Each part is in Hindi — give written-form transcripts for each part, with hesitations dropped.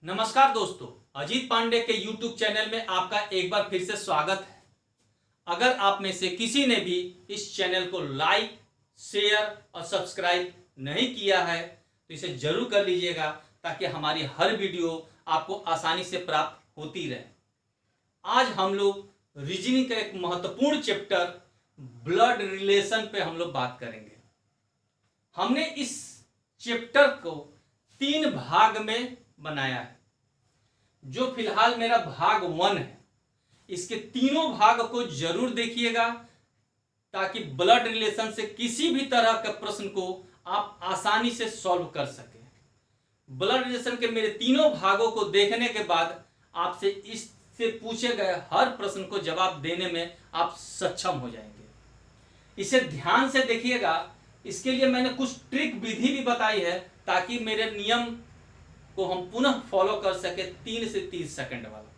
नमस्कार दोस्तों, अजीत पांडे के YouTube चैनल में आपका एक बार फिर से स्वागत है। अगर आप में से किसी ने भी इस चैनल को लाइक, शेयर और सब्सक्राइब नहीं किया है तो इसे जरूर कर लीजिएगा ताकि हमारी हर वीडियो आपको आसानी से प्राप्त होती रहे। आज हम लोग रीजनिंग का एक महत्वपूर्ण चैप्टर ब्लड रिलेशन पे हम लोग बात करेंगे। हमने इस चैप्टर को 3 भाग में बनाया है, जो फिलहाल मेरा भाग 1 है। इसके तीनों भाग को जरूर देखिएगा ताकि ब्लड रिलेशन से किसी भी तरह के प्रश्न को आप आसानी से सॉल्व कर सकें। ब्लड रिलेशन के मेरे तीनों भागों को देखने के बाद आपसे इससे पूछे गए हर प्रश्न को जवाब देने में आप सक्षम हो जाएंगे। इसे ध्यान से देखिएगा। इसके लिए मैंने कुछ ट्रिक विधि भी बताई है ताकि मेरे नियम को हम पुनः फॉलो कर सके 3 से 30 सेकंड वाला,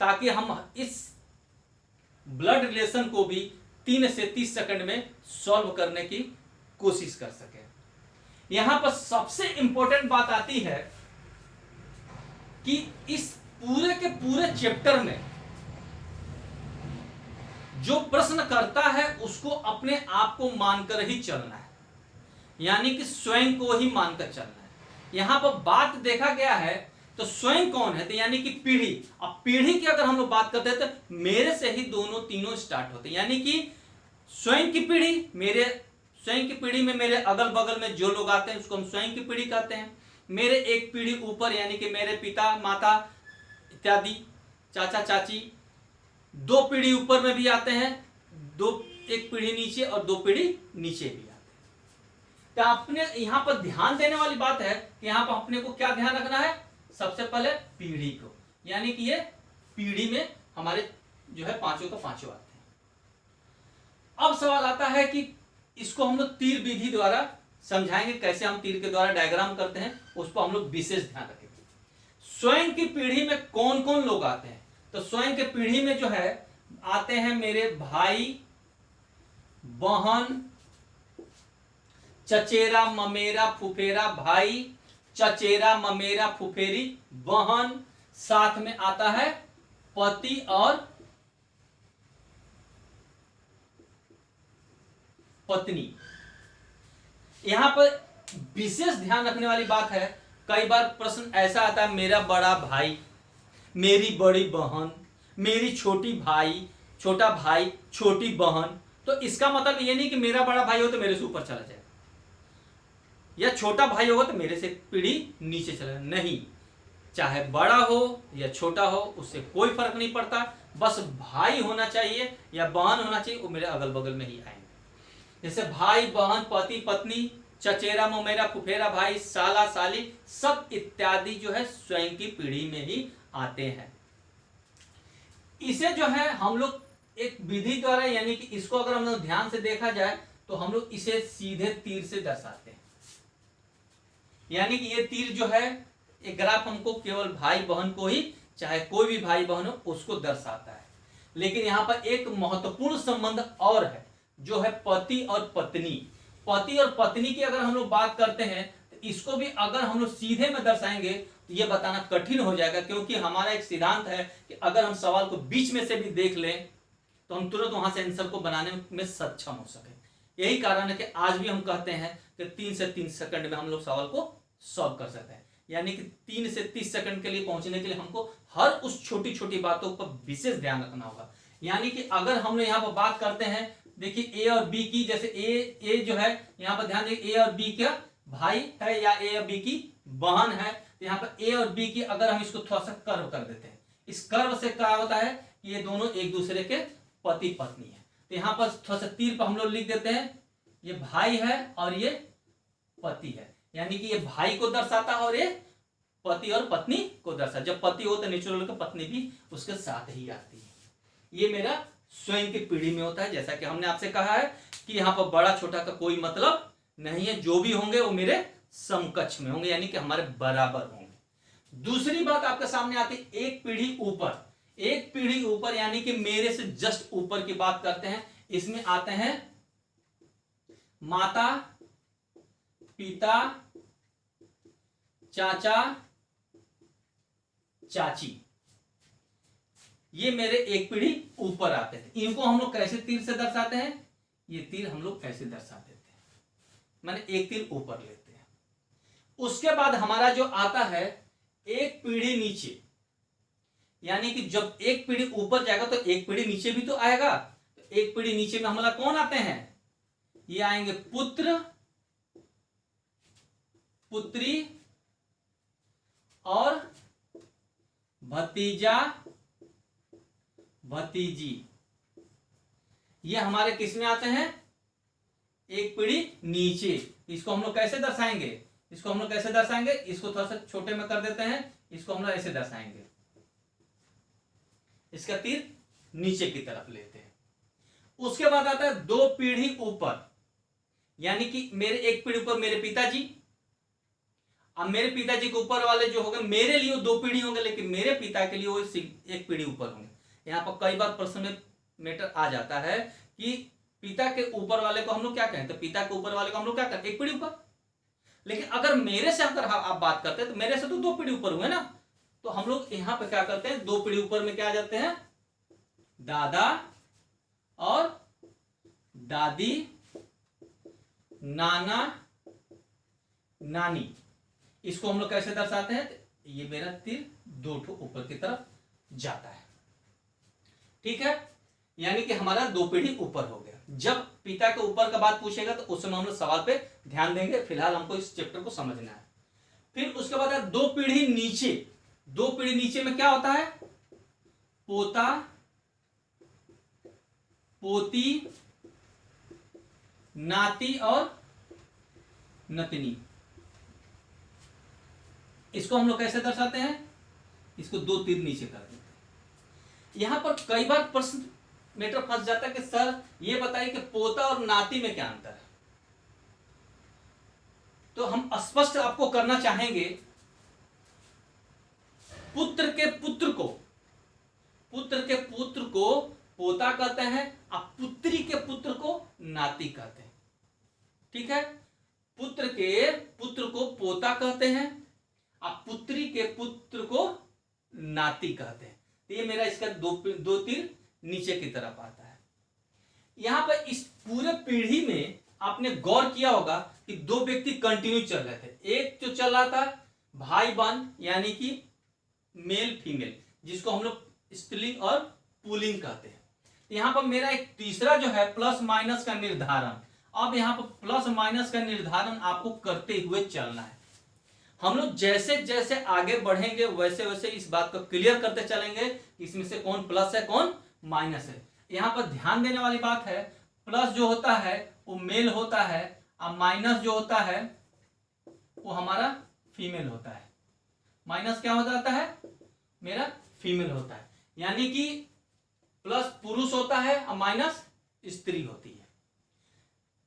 ताकि हम इस ब्लड रिलेशन को भी 3 से 30 सेकंड में सॉल्व करने की कोशिश कर सके। यहां पर सबसे इंपॉर्टेंट बात आती है कि इस पूरे के पूरे चैप्टर में जो प्रश्न करता है उसको अपने आप को मानकर ही चलना है, यानी कि स्वयं को ही मानकर चलना है। यहां पर बात देखा गया है तो स्वयं कौन है, तो यानी कि पीढ़ी। अब पीढ़ी की अगर हम लोग बात करते हैं तो मेरे से ही दोनों तीनों स्टार्ट होते हैं, यानी कि स्वयं की पीढ़ी, मेरे स्वयं की पीढ़ी में मेरे अगल बगल में जो लोग आते हैं उसको हम स्वयं की पीढ़ी कहते हैं। मेरे एक पीढ़ी ऊपर यानी कि मेरे पिता माता इत्यादि, चाचा चाची, 2 पीढ़ी ऊपर में भी आते हैं, एक पीढ़ी नीचे और 2 पीढ़ी नीचे भी। तो आपने यहां पर ध्यान देने वाली बात है कि यहां पर अपने को क्या ध्यान रखना है, सबसे पहले पीढ़ी को, यानी कि ये पीढ़ी में हमारे जो है पांचों का पांचों आते हैं। अब सवाल आता है कि इसको हम लोग तीर विधि द्वारा समझाएंगे, कैसे हम तीर के द्वारा डायग्राम करते हैं उस पर हम लोग विशेष ध्यान रखेंगे। स्वयं की पीढ़ी में कौन कौन लोग आते हैं, तो स्वयं के पीढ़ी में जो है आते हैं मेरे भाई, बहन, चचेरा ममेरा फुफेरा भाई, चचेरा ममेरा फुफेरी बहन, साथ में आता है पति और पत्नी। यहां पर विशेष ध्यान रखने वाली बात है, कई बार प्रश्न ऐसा आता है मेरा बड़ा भाई, मेरी बड़ी बहन, मेरी छोटा भाई छोटी बहन। तो इसका मतलब ये नहीं कि मेरा बड़ा भाई हो तो मेरे से ऊपर चला जाए, या छोटा भाई होगा तो मेरे से पीढ़ी नीचे चला जाए, नहीं। चाहे बड़ा हो या छोटा हो उससे कोई फर्क नहीं पड़ता, बस भाई होना चाहिए या बहन होना चाहिए, वो मेरे अगल बगल में ही आएंगे। जैसे भाई बहन पति पत्नी, चचेरा ममेरा फुफेरा भाई, साला साली, सब इत्यादि जो है स्वयं की पीढ़ी में ही आते हैं। इसे जो है हम लोग एक विधि द्वारा, यानी कि इसको अगर हम लोग ध्यान से देखा जाए तो हम लोग इसे सीधे तीर से दर्शाते हैं, यानी कि ये तीर जो है एक ग्राफ हमको केवल भाई बहन को ही, चाहे कोई भी भाई बहन हो उसको दर्शाता है। लेकिन यहां पर एक महत्वपूर्ण संबंध और है, जो है पति और पत्नी। पति और पत्नी की अगर हम लोग बात करते हैं तो इसको भी अगर हम लोग सीधे में दर्शाएंगे तो ये बताना कठिन हो जाएगा, क्योंकि हमारा एक सिद्धांत है कि अगर हम सवाल को बीच में से भी देख लें तो हम तुरंत वहां से आंसर को बनाने में सक्षम हो सके। यही कारण है कि आज भी हम कहते हैं कि 3 से 3 सेकंड में हम लोग सवाल को सॉल्व कर सकते हैं, यानी कि 3 से 30 सेकंड के लिए पहुंचने के लिए हमको हर उस छोटी छोटी बातों पर विशेष ध्यान रखना होगा। यानी कि अगर हम लोग यहाँ पर बात करते हैं, देखिए ए और बी की, जैसे ए जो है यहाँ पर ध्यान देखिए, ए और बी का भाई है या ए और बी की बहन है, तो यहाँ पर ए और बी की अगर हम इसको थोड़ा सा कर्व कर देते हैं, इस कर्व से क्या होता है कि ये दोनों एक दूसरे के पति पत्नी है। तो यहाँ पर थोड़ा सा तीर पर हम लोग लिख देते हैं, ये भाई है और ये पति है, यानी कि ये भाई को दर्शाता है और ये पति और पत्नी को दर्शाता। जब पति हो तो नेचुरल का पत्नी भी उसके साथ ही आती है। ये मेरा स्वयं की पीढ़ी में होता है। जैसा कि हमने आपसे कहा है कि यहाँ पर बड़ा छोटा का कोई मतलब नहीं है, जो भी होंगे वो मेरे समकक्ष में होंगे, यानी कि हमारे बराबर होंगे। दूसरी बात आपके सामने आती है एक पीढ़ी ऊपर। एक पीढ़ी ऊपर यानी कि मेरे से जस्ट ऊपर की बात करते हैं, इसमें आते हैं माता, पिता, चाचा, चाची, ये मेरे एक पीढ़ी ऊपर आते थे। इनको हम लोग कैसे तीर से दर्शाते हैं, ये तीर हम लोग कैसे दर्शाते थे, माने एक तीर ऊपर लेते हैं। उसके बाद हमारा जो आता है एक पीढ़ी नीचे, यानी कि जब एक पीढ़ी ऊपर जाएगा तो एक पीढ़ी नीचे भी तो आएगा। तो एक पीढ़ी नीचे में हमारा कौन आते हैं, ये आएंगे पुत्र, पुत्री और भतीजा, भतीजी। ये हमारे किस में आते हैं, एक पीढ़ी नीचे। इसको हम लोग कैसे दर्शाएंगे, इसको हम लोग कैसे दर्शाएंगे, इसको थोड़ा सा छोटे में कर देते हैं, इसको हम लोग ऐसे दर्शाएंगे, इसका तीर नीचे की तरफ लेते हैं। उसके बाद आता है दो पीढ़ी ऊपर, यानी कि मेरे एक पीढ़ी ऊपर मेरे पिताजी। अब मेरे पिताजी के ऊपर वाले जो होंगे, मेरे लिए दो पीढ़ी होंगे, लेकिन मेरे पिता के लिए वो एक पीढ़ी ऊपर होंगे। यहाँ पर कई बार प्रश्न में मैटर आ जाता है कि पिता के ऊपर वाले को हम लोग क्या कहें, तो पिता के ऊपर वाले को हम लोग क्या कहें, एक पीढ़ी ऊपर। लेकिन अगर मेरे से अगर आप बात करते हैं तो मेरे से तो दो पीढ़ी ऊपर हुए ना, तो हम लोग यहाँ पे क्या करते हैं, दो पीढ़ी ऊपर में क्या आ जाते हैं, दादा और दादी, नाना नानी। इसको हम लोग कैसे दर्शाते हैं, ये मेरा तीर दो ठो ऊपर की तरफ जाता है। ठीक है, यानी कि हमारा दो पीढ़ी ऊपर हो गया। जब पिता के ऊपर का बात पूछेगा तो उस समय हम लोग सवाल पे ध्यान देंगे, फिलहाल हमको इस चैप्टर को समझना है। फिर उसके बाद है दो पीढ़ी नीचे। दो पीढ़ी नीचे में क्या होता है, पोता, पोती, नाती और नतनी। इसको हम लोग कैसे दर्शाते हैं, इसको दो तीर नीचे कर देते हैं। यहां पर कई बार प्रश्न मैटर फंस जाता है कि सर ये बताइए कि पोता और नाती में क्या अंतर है। तो हम स्पष्ट आपको करना चाहेंगे, पुत्र के पुत्र को, पुत्र के पुत्र को पोता कहते हैं, और पुत्री के पुत्र को नाती कहते हैं। ठीक है, पुत्र के पुत्र को पोता कहते हैं, आप पुत्री के पुत्र को नाती कहते हैं। तो ये मेरा इसका दो तीर नीचे की तरफ आता है। यहां पर इस पूरे पीढ़ी में आपने गौर किया होगा कि दो व्यक्ति कंटिन्यू चल रहे थे। एक जो चल रहा था भाई बहन, यानी कि मेल फीमेल, जिसको हम लोग स्त्रीलिंग और पुल्लिंग कहते हैं। यहां पर मेरा एक तीसरा जो है प्लस माइनस का निर्धारण। अब यहां पर प्लस माइनस का निर्धारण आपको करते हुए चलना है। हम लोग जैसे जैसे आगे बढ़ेंगे वैसे वैसे इस बात को क्लियर करते चलेंगे कि इसमें से कौन प्लस है कौन माइनस है। यहां पर ध्यान देने वाली बात है, प्लस जो होता है वो मेल होता है, और माइनस जो होता है वो हमारा फीमेल होता है। माइनस क्या हो जाता है, मेरा फीमेल होता है। यानी कि प्लस पुरुष होता है और माइनस स्त्री होती है।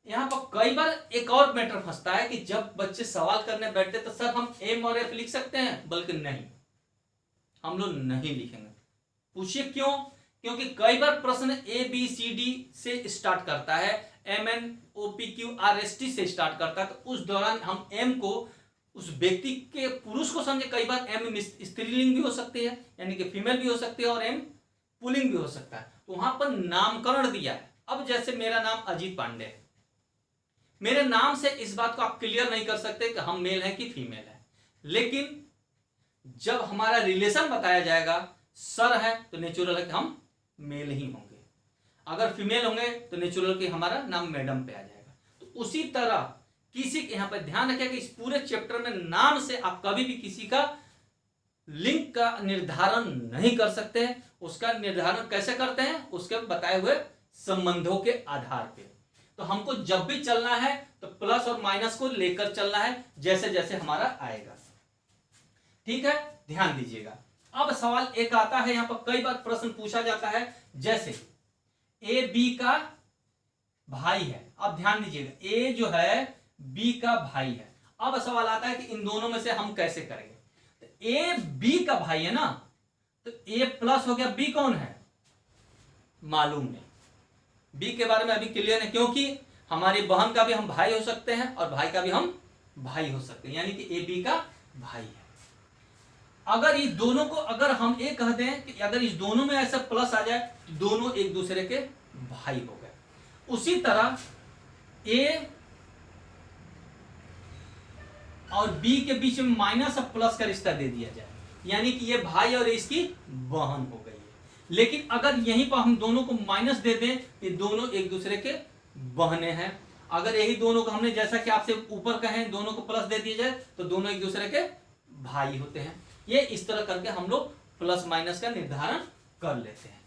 यहां पर कई बार एक और मैटर फंसता है कि जब बच्चे सवाल करने बैठते तो सर हम एम और एफ लिख सकते हैं, बल्कि नहीं, हम लोग नहीं लिखेंगे। पूछिए क्यों, क्योंकि कई बार प्रश्न ए बी सी डी से स्टार्ट करता है, M N O P Q R S T से स्टार्ट करता है, तो उस दौरान हम एम को उस व्यक्ति के पुरुष को समझे। कई बार एम स्त्रीलिंग भी हो सकती है, यानी कि फीमेल भी हो सकती है, और एम पुल्लिंग भी हो सकता है। तो वहां पर नामकरण दिया है। अब जैसे मेरा नाम अजीत पांडे है, मेरे नाम से इस बात को आप क्लियर नहीं कर सकते कि हम मेल हैं कि फीमेल है, लेकिन जब हमारा रिलेशन बताया जाएगा, सर है तो नेचुरल है कि हम मेल ही होंगे, अगर फीमेल होंगे तो नेचुरल कि हमारा नाम मैडम पे आ जाएगा। तो उसी तरह किसी यहां पर ध्यान रखें कि इस पूरे चैप्टर में नाम से आप कभी भी किसी का लिंक का निर्धारण नहीं कर सकते। उसका निर्धारण कैसे करते हैं, उसके बताए हुए संबंधों के आधार पे। तो हमको जब भी चलना है तो प्लस और माइनस को लेकर चलना है, जैसे जैसे हमारा आएगा। ठीक है, ध्यान दीजिएगा। अब सवाल एक आता है, यहां पर कई बार प्रश्न पूछा जाता है, जैसे ए बी का भाई है। अब ध्यान दीजिएगा, ए जो है बी का भाई है। अब सवाल आता है कि इन दोनों में से हम कैसे करेंगे। तो ए बी का भाई है ना, तो ए प्लस हो गया, बी कौन है मालूम नहीं, बी के बारे में अभी क्लियर है, क्योंकि हमारी बहन का भी हम भाई हो सकते हैं और भाई का भी हम भाई हो सकते हैं, यानी कि ए बी का भाई है। अगर इस दोनों को अगर हम ये कह दें कि अगर इस दोनों में ऐसा प्लस आ जाए तो दोनों एक दूसरे के भाई हो गए। उसी तरह ए और बी के बीच में माइनस और प्लस का रिश्ता दे दिया जाए, यानी कि ये भाई और इसकी बहन हो गई है। लेकिन अगर यहीं पर हम दोनों को माइनस दे दें, ये दोनों एक दूसरे के बहने हैं। अगर यही दोनों को हमने जैसा कि आपसे ऊपर कहें दोनों को प्लस दे दिया जाए तो दोनों एक दूसरे के भाई होते हैं। ये इस तरह करके हम लोग प्लस माइनस का निर्धारण कर लेते हैं।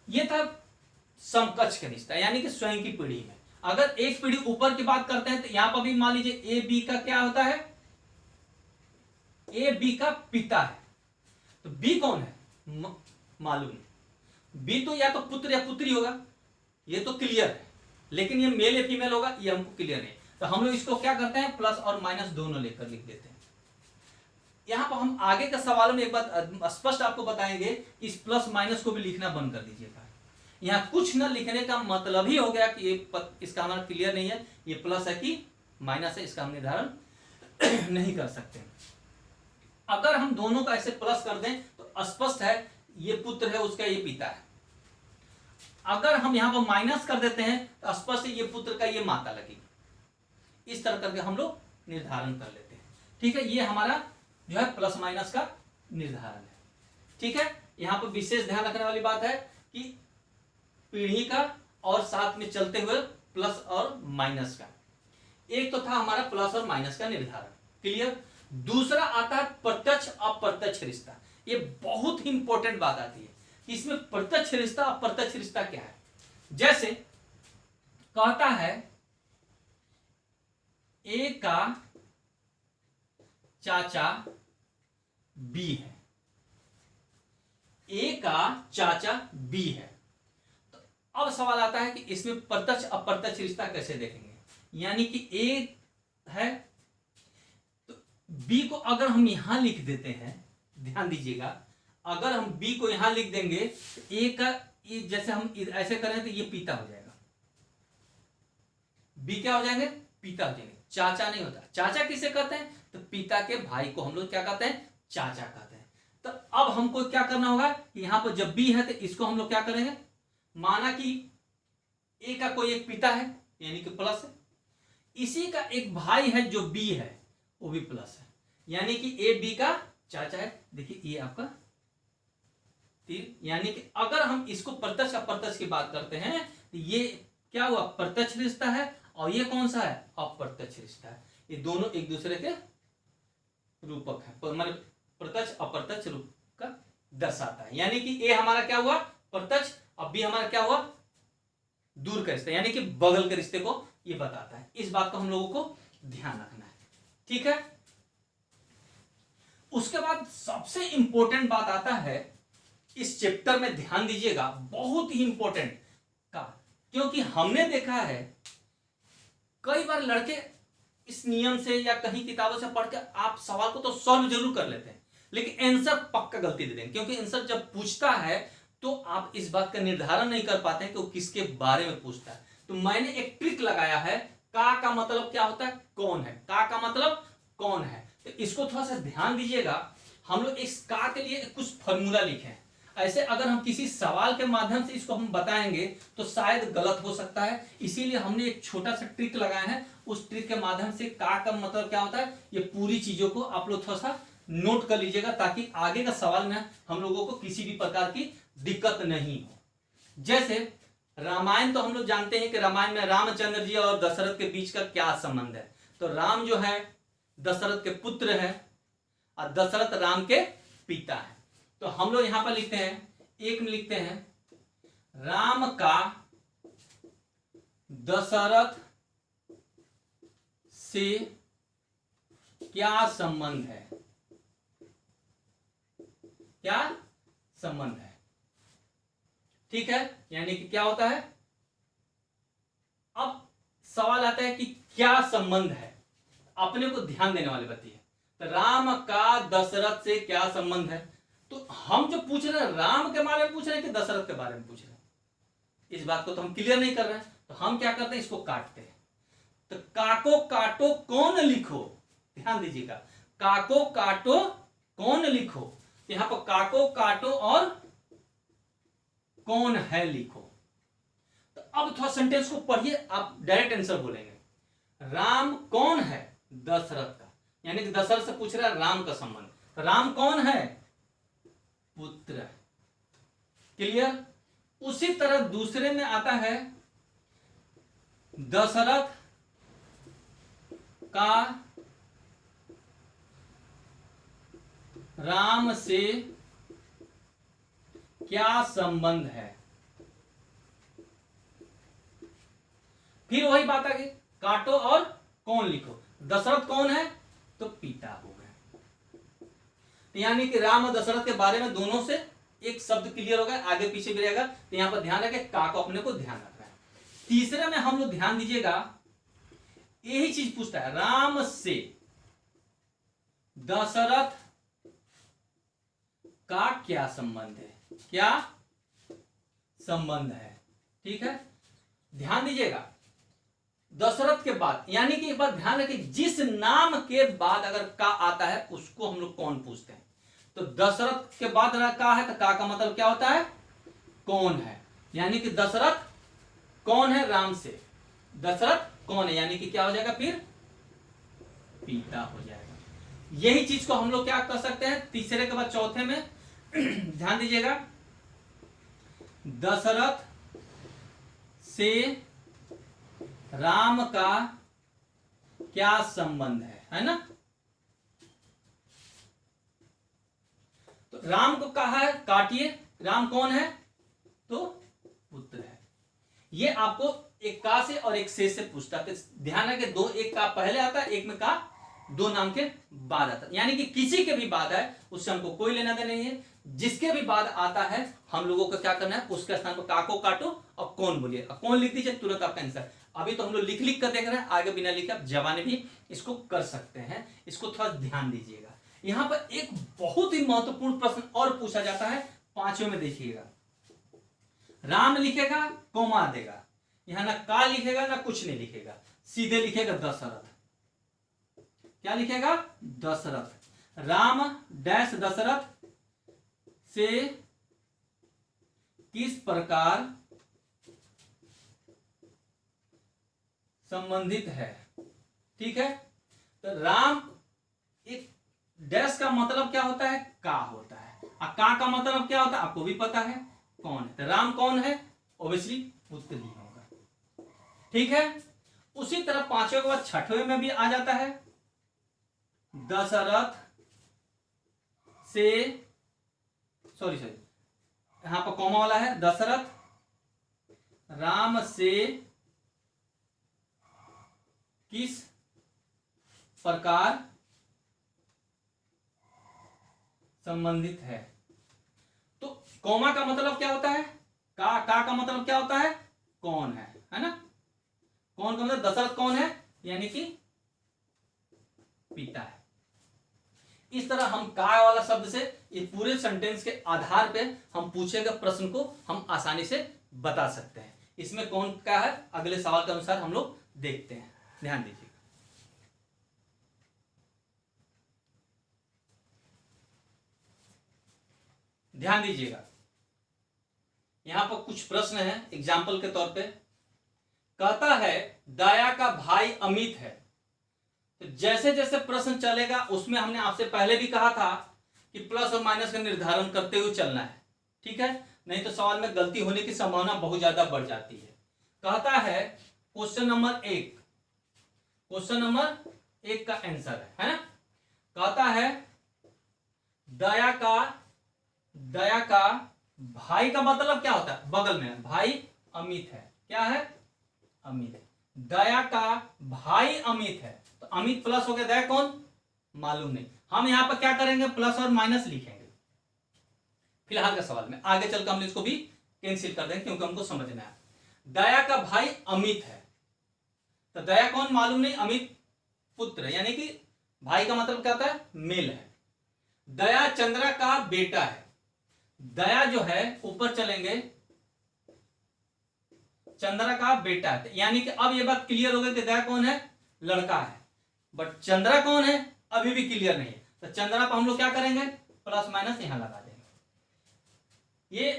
ये था समकक्ष का रिश्ता, यानी कि स्वयं की पीढ़ी में। अगर एक पीढ़ी ऊपर की बात करते हैं तो यहां पर भी मान लीजिए ए बी का क्या होता है, ए बी का पिता है। तो बी कौन है मालूम, बी तो या तो पुत्र या पुत्री होगा, ये तो क्लियर है। लेकिन ये मेल या फीमेल होगा ये हमको क्लियर नहीं। तो हम लोग इसको क्या करते हैं, प्लस और माइनस दोनों लेकर लिख देते हैं। यहां पर हम आगे का सवाल में एक बात स्पष्ट आपको बताएंगे, इस प्लस माइनस को भी लिखना बंद कर दीजिएगा। यहां कुछ न लिखने का मतलब ही हो गया कि ये इसका हमारा क्लियर नहीं है, ये प्लस है कि माइनस है, इसका हम निर्धारण नहीं कर सकते। अगर हम दोनों का ऐसे प्लस कर दें तो स्पष्ट है ये पुत्र है उसका ये पिता है। अगर हम यहां पर माइनस कर देते हैं तो स्पष्ट है ये पुत्र का ये माता लगेगी। इस तरह करके हम लोग निर्धारण कर लेते हैं। ठीक है, ये हमारा जो है प्लस माइनस का निर्धारण है। ठीक है, यहां पर विशेष ध्यान रखने वाली बात है कि पीढ़ी का और साथ में चलते हुए प्लस और माइनस का। एक तो था हमारा प्लस और माइनस का निर्धारण, क्लियर। दूसरा आता है प्रत्यक्ष अप्रत्यक्ष रिश्ता। ये बहुत ही इंपॉर्टेंट बात आती है कि इसमें प्रत्यक्ष रिश्ता अप्रत्यक्ष रिश्ता क्या है। जैसे कहता है ए का चाचा बी है, ए का चाचा बी है। तो अब सवाल आता है कि इसमें प्रत्यक्ष अप्रत्यक्ष रिश्ता कैसे देखेंगे। यानी कि ए है तो बी को अगर हम यहां लिख देते हैं, ध्यान दीजिएगा, अगर हम बी को यहां लिख देंगे तो ए का जैसे हम ऐसे करें तो ये पिता हो जाएगा, बी क्या हो जाएंगे, पिता हो जाएंगे। चाचा नहीं होता, चाचा किसे कहते हैं, तो पिता के भाई को हम लोग क्या कहते हैं, चाचा कहते हैं। तो अब हमको क्या करना होगा कि यहां पर जब बी है तो इसको हम लोग क्या करेंगे, माना कि ए का कोई एक पिता है यानी कि प्लस है, इसी का एक भाई है जो बी है वो भी प्लस है, यानी कि ए बी का चाचा है। देखिए ये आपका तीर, यानी कि अगर हम इसको प्रत्यक्ष अप्रत्यक्ष की बात करते हैं तो ये क्या हुआ, प्रत्यक्ष रिश्ता है, और ये कौन सा है, अप्रत्यक्ष रिश्ता है। ये दोनों एक दूसरे के रूपक है, मतलब प्रत्यक्ष अप्रत्यक्ष रूप का दर्शाता है। यानी कि ए हमारा क्या हुआ, प्रत्यक्ष, अब बी हमारा क्या हुआ, दूर का रिश्ता, यानी कि बगल के रिश्ते को ये बताता है। इस बात को हम लोगों को ध्यान रखना है। ठीक है, उसके बाद सबसे इंपॉर्टेंट बात आता है इस चैप्टर में, ध्यान दीजिएगा, बहुत ही इंपॉर्टेंट का, क्योंकि हमने देखा है कई बार लड़के इस नियम से या कहीं किताबों से पढ़ के आप सवाल को तो सॉल्व जरूर कर लेते हैं, लेकिन आंसर पक्का गलती दे देंगे, क्योंकि आंसर जब पूछता है तो आप इस बात का निर्धारण नहीं कर पाते हैं कि वो किसके बारे में पूछता है। तो मैंने एक ट्रिक लगाया है, का मतलब क्या होता है, कौन है, का मतलब कौन है। तो इसको थोड़ा सा ध्यान दीजिएगा। हम लोग इस का के लिए कुछ फॉर्मूला लिखे हैं, ऐसे अगर हम किसी सवाल के माध्यम से इसको हम बताएंगे तो शायद गलत हो सकता है, इसीलिए हमने एक छोटा सा ट्रिक लगाया है। उस ट्रिक के माध्यम से का मतलब क्या होता है, ये पूरी चीजों को आप लोग थोड़ा सा नोट कर लीजिएगा, ताकि आगे का सवाल में हम लोगों को किसी भी प्रकार की दिक्कत नहीं हो। जैसे रामायण, तो हम लोग जानते हैं कि रामायण में रामचंद्र जी और दशरथ के बीच का क्या संबंध है। तो राम जो है दशरथ के पुत्र है और दशरथ राम के पिता है। तो हम लोग यहां पर लिखते हैं, एक में लिखते हैं राम का दशरथ से क्या संबंध है, क्या संबंध है। ठीक है, यानी कि क्या होता है, अब सवाल आता है कि क्या संबंध है, अपने को ध्यान देने वाली बात है। तो राम का दशरथ से क्या संबंध है, तो हम जो पूछ रहे हैं राम के बारे में पूछ रहे हैं कि दशरथ के बारे में पूछ रहे हैं, इस बात को तो हम क्लियर नहीं कर रहे हैं। तो हम क्या करते हैं, इसको काटते हैं। तो काको काटो कौन लिखो, ध्यान दीजिएगा, काको काटो कौन लिखो, यहां पर काको काटो और कौन है लिखो। तो अब थोड़ा सेंटेंस को पढ़िए, आप डायरेक्ट आंसर बोलेंगे। राम कौन है, दशरथ का, यानी कि दशरथ से पूछ रहा है राम का संबंध। राम कौन है, पुत्र। क्लियर। उसी तरह दूसरे में आता है दशरथ का राम से क्या संबंध है। फिर वही बात आ गई, काटो और कौन लिखो। दशरथ कौन है, तो पिता हो गए। यानी कि राम और दशरथ के बारे में दोनों से एक शब्द क्लियर हो गया, आगे पीछे भी रहेगा। तो यहां पर ध्यान रखें, का को अपने को ध्यान रखना है। तीसरे में हम लोग ध्यान दीजिएगा, यही चीज पूछता है, राम से दशरथ का क्या संबंध है, क्या संबंध है। ठीक है, ध्यान दीजिएगा। दशरथ के बाद, यानी कि एक बात ध्यान रखें, जिस नाम के बाद अगर का आता है उसको हम लोग कौन पूछते हैं। तो दशरथ के बाद का है, तो का मतलब क्या होता है, कौन है। यानी कि दशरथ कौन है, राम से दशरथ कौन है, यानी कि क्या हो जाएगा, फिर पिता हो जाएगा। यही चीज को हम लोग क्या कर सकते हैं, तीसरे के बाद चौथे में ध्यान दीजिएगा, दशरथ से राम का क्या संबंध है ना। तो राम को कहा है काटिए, राम कौन है, तो पुत्र है। ये आपको एक का से और एक से पूछता है। ध्यान है कि दो, एक का पहले आता है, एक में का दो नाम के बाद आता है। यानी कि किसी के भी बाद है उससे हमको कोई लेना देना नहीं है, जिसके भी बाद आता है हम लोगों को क्या करना है, उसके स्थान पर का को काटो और कौन बोलिए, कौन लिख दीजिए, तुरंत आपका आंसर। अभी तो हम लोग लिख लिख कर देख रहे हैं, आगे बिना लिखे आप जवानी भी इसको कर सकते हैं। इसको थोड़ा ध्यान दीजिएगा। यहां पर एक बहुत ही महत्वपूर्ण प्रश्न और पूछा जाता है, पांचवें में देखिएगा। राम लिखेगा, कोमा देगा, यहां ना का लिखेगा ना कुछ नहीं लिखेगा, सीधे लिखेगा दशरथ। क्या लिखेगा, दशरथ। राम डैश दशरथ से किस प्रकार संबंधित है। ठीक है, तो राम, एक डैश का मतलब क्या होता है, का होता है, और का मतलब क्या होता है आपको भी पता है, कौन है। तो राम कौन है, ऑब्वियसली पुत्र ही होगा। ठीक है, उसी तरह पांचवें के बाद छठवें में भी आ जाता है, दशरथ से, सॉरी यहां पर कॉमा वाला है, दशरथ राम से किस प्रकार संबंधित है। तो कॉमा का मतलब क्या होता है, का मतलब क्या होता है, कौन है ना। कौन का मतलब दशरथ कौन है, यानी कि पिता है। इस तरह हम का वाला शब्द से ये पूरे सेंटेंस के आधार पे हम पूछे गए प्रश्न को हम आसानी से बता सकते हैं। इसमें कौन का है, अगले सवाल के अनुसार हम लोग देखते हैं। ध्यान दीजिए, ध्यान दीजिएगा। यहां पर कुछ प्रश्न है एग्जाम्पल के तौर पे। कहता है दया का भाई अमित है। तो जैसे जैसे प्रश्न चलेगा उसमें हमने आपसे पहले भी कहा था कि प्लस और माइनस का निर्धारण करते हुए चलना है। ठीक है, नहीं तो सवाल में गलती होने की संभावना बहुत ज्यादा बढ़ जाती है। कहता है क्वेश्चन नंबर 1, क्वेश्चन नंबर 1 का आंसर है ना। कहता है दया का भाई का मतलब क्या होता है, बगल में भाई अमित है। क्या है, अमित है। दया का भाई अमित है, तो अमित प्लस हो गया, दया कौन मालूम नहीं। हम यहां पर क्या करेंगे, प्लस और माइनस लिखेंगे फिलहाल के सवाल में। आगे चलकर हम इसको भी कैंसिल कर देंगे क्योंकि हमको समझना है। दया का भाई अमित है, तो दया कौन मालूम नहीं, अमित पुत्र, यानी कि भाई का मतलब क्या होता है, मेल है। दया चंद्रा का बेटा है। दया जो है ऊपर चलेंगे, चंद्रा का बेटा है, यानी कि अब ये बात क्लियर हो गई कि दया कौन है, लड़का है। बट चंद्रा कौन है अभी भी क्लियर नहीं है। तो चंद्रा पर हम लोग क्या करेंगे, प्लस माइनस यहां लगा देंगे। ये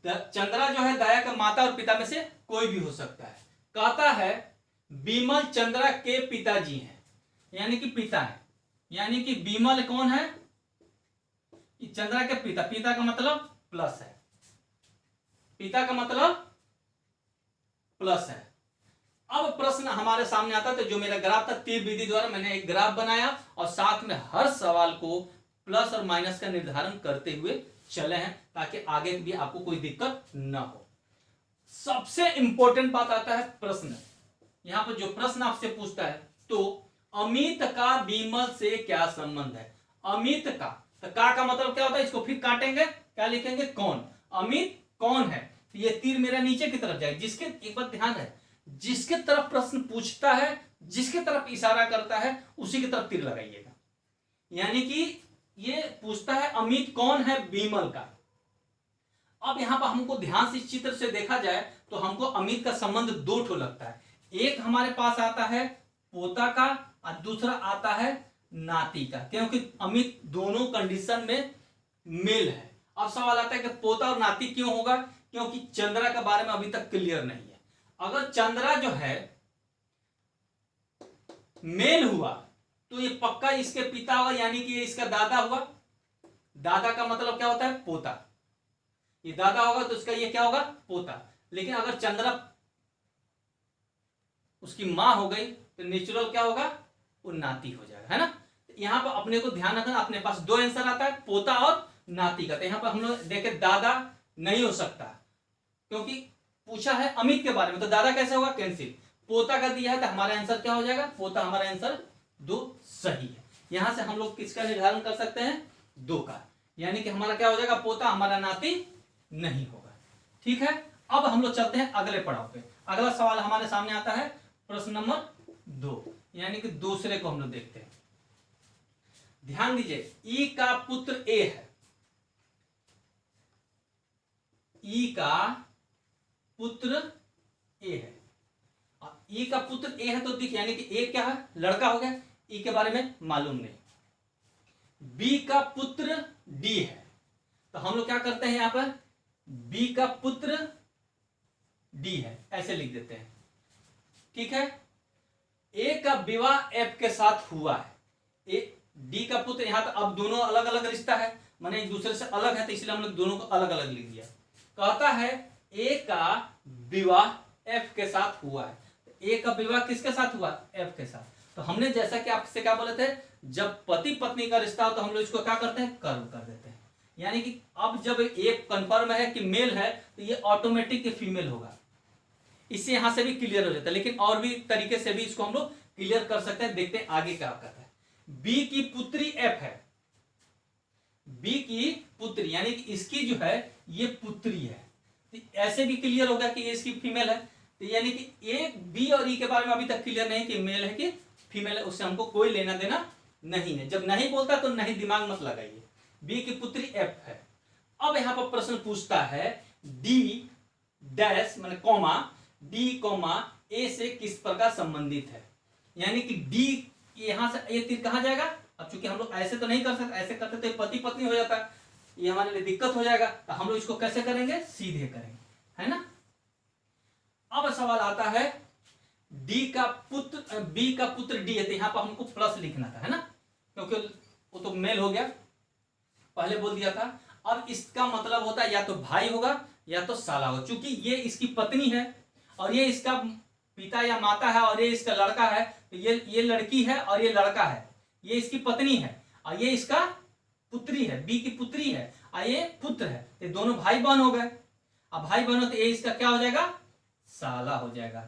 चंद्रा जो है दया का माता और पिता में से कोई भी हो सकता है। कहता है विमल चंद्रा के पिताजी हैं, यानी कि पिता है, यानी कि विमल कौन है, चंद्रा के पिता, पिता का मतलब प्लस है, पिता का मतलब प्लस है। अब प्रश्न हमारे सामने आता है, तो जो मेरा ग्राफ था तीर विधि द्वारा मैंने एक ग्राफ बनाया और साथ में हर सवाल को प्लस और माइनस का निर्धारण करते हुए चले हैं, ताकि आगे भी आपको कोई दिक्कत ना हो। सबसे इंपॉर्टेंट बात आता है प्रश्न। यहां पर जो प्रश्न आपसे पूछता है, तो अमित का विमल से क्या संबंध है। अमित का, तो का मतलब क्या होता है, इसको फिर काटेंगे, क्या लिखेंगे, कौन। अमित कौन है, तो ये तीर मेरा नीचे की तरफ जाएगा, जिसके, एक बात ध्यान है, जिसके तरफ प्रश्न पूछता है, जिसके तरफ इशारा करता है, उसी की तरफ तीर लगाइएगा। यानी कि ये पूछता है अमित कौन है, विमल का। अब यहां पर हमको ध्यान से इस चित्र से देखा जाए तो हमको अमित का संबंध दो ठो लगता है। एक हमारे पास आता है पोता का और दूसरा आता है नाती का, क्योंकि अमित दोनों कंडीशन में मेल है। अब सवाल आता है कि पोता और नाती क्यों होगा, क्योंकि चंद्रा के बारे में अभी तक क्लियर नहीं है। अगर चंद्रा जो है मेल हुआ तो ये पक्का इसके पिता होगा, यानी कि ये इसका दादा हुआ। दादा का मतलब क्या होता है, पोता। ये दादा होगा तो इसका ये क्या होगा, पोता। लेकिन अगर चंद्रा उसकी मां हो गई तो नेचुरल क्या होगा, वो नाती हो जाएगा, है ना। यहां पर अपने को ध्यान रखना, अपने पास दो आंसर आता है, पोता और नाती का। तो यहां पर हम लोग देखे दादा नहीं हो सकता, क्योंकि पूछा है अमित के बारे में, तो दादा कैसे होगा, कैंसिल। पोता का दिया है तो हमारा आंसर क्या हो जाएगा, पोता। हमारा आंसर दो सही है। यहां से हम लोग किसका निर्धारण कर सकते हैं, दो का, यानी कि हमारा क्या हो जाएगा, पोता, हमारा नाती नहीं होगा। ठीक है, अब हम लोग चलते हैं अगले पड़ाव पे। अगला सवाल हमारे सामने आता है प्रश्न नंबर 2, यानी कि दूसरे को हम लोग देखते हैं। ध्यान दीजिए, ई का पुत्र ए है, ई का पुत्र ए है, और ई का पुत्र ए है तो देखिए, यानी कि ए क्या है, लड़का हो गया, ई के बारे में मालूम नहीं। बी का पुत्र डी है, तो हम लोग क्या करते हैं, यहां पर बी का पुत्र डी है, ऐसे लिख देते हैं। ठीक है, ए का विवाह एफ के साथ हुआ है, ए डी का पुत्र, यहां तो अब दोनों अलग अलग रिश्ता है, माने एक दूसरे से अलग है, तो इसलिए हम लोग दोनों को अलग अलग लिख दिया। कहता है ए का विवाह एफ के साथ हुआ है, ए का विवाह किसके साथ हुआ, एफ के साथ। तो हमने जैसा कि आपसे क्या बोले थे, जब पति पत्नी का रिश्ता हो तो हम लोग इसको क्या करते हैं, कर्म कर देते हैं। यानी कि अब जब एक कंफर्म है कि मेल है तो ये ऑटोमेटिक फीमेल होगा। इससे यहां से भी क्लियर हो जाता है, लेकिन और भी तरीके से भी इसको हम लोग क्लियर कर सकते हैं। देखते हैं आगे क्या करता है। बी की पुत्री एफ है, बी की पुत्री, यानी कि इसकी जो है ये पुत्री है, तो ऐसे भी क्लियर होगा कि ये इसकी फीमेल है। तो यानी कि ए बी और ई के बारे में अभी तक क्लियर नहीं कि मेल है कि फीमेल है, उससे हमको कोई लेना देना नहीं है। जब नहीं बोलता तो नहीं दिमाग मत लगाइए। बी की पुत्री एफ है। अब यहां पर प्रश्न पूछता है डी डैश माने कॉमा, डी कॉमा ए से किस प्रकार संबंधित है, यानी कि डी यहां से ये तीर कहां जाएगा। अब चूंकि हम लोग ऐसे तो नहीं कर सकते, ऐसे करते तो पति पत्नी हो जाता है, ये हमारे लिए दिक्कत हो जाएगा, तो हम लोग इसको कैसे करेंगे, सीधे करेंगे, है ना। अब सवाल आता है डी का पुत्र, बी का पुत्र डी है, तो यहां पर हमको प्लस लिखना था, है ना, क्योंकि वो तो मेल हो गया, पहले बोल दिया था। अब इसका मतलब होता है या तो भाई होगा या तो साला होगा। चूंकि ये इसकी पत्नी है और ये इसका पिता या माता है और ये इसका लड़का है, तो ये लड़की है और ये लड़का है, ये इसकी पत्नी है और ये इसका पुत्री है, बी की पुत्री है और ये पुत्र है, ये दोनों भाई बहन हो गए। अब भाई बहन हो तो ये इसका क्या हो जाएगा, साला हो जाएगा।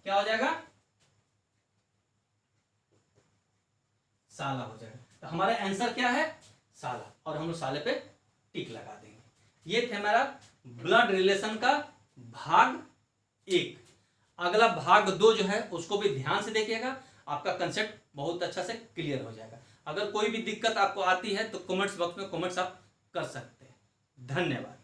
क्या हो जाएगा, साला हो जाएगा। तो हमारा आंसर क्या है, साला, और हम लोग साले पे टिक लगा देंगे। ये थे हमारा ब्लड रिलेशन का भाग 1। अगला भाग 2 जो है उसको भी ध्यान से देखिएगा, आपका कंसेप्ट बहुत अच्छा से क्लियर हो जाएगा। अगर कोई भी दिक्कत आपको आती है तो कमेंट्स बॉक्स में कमेंट्स आप कर सकते हैं। धन्यवाद।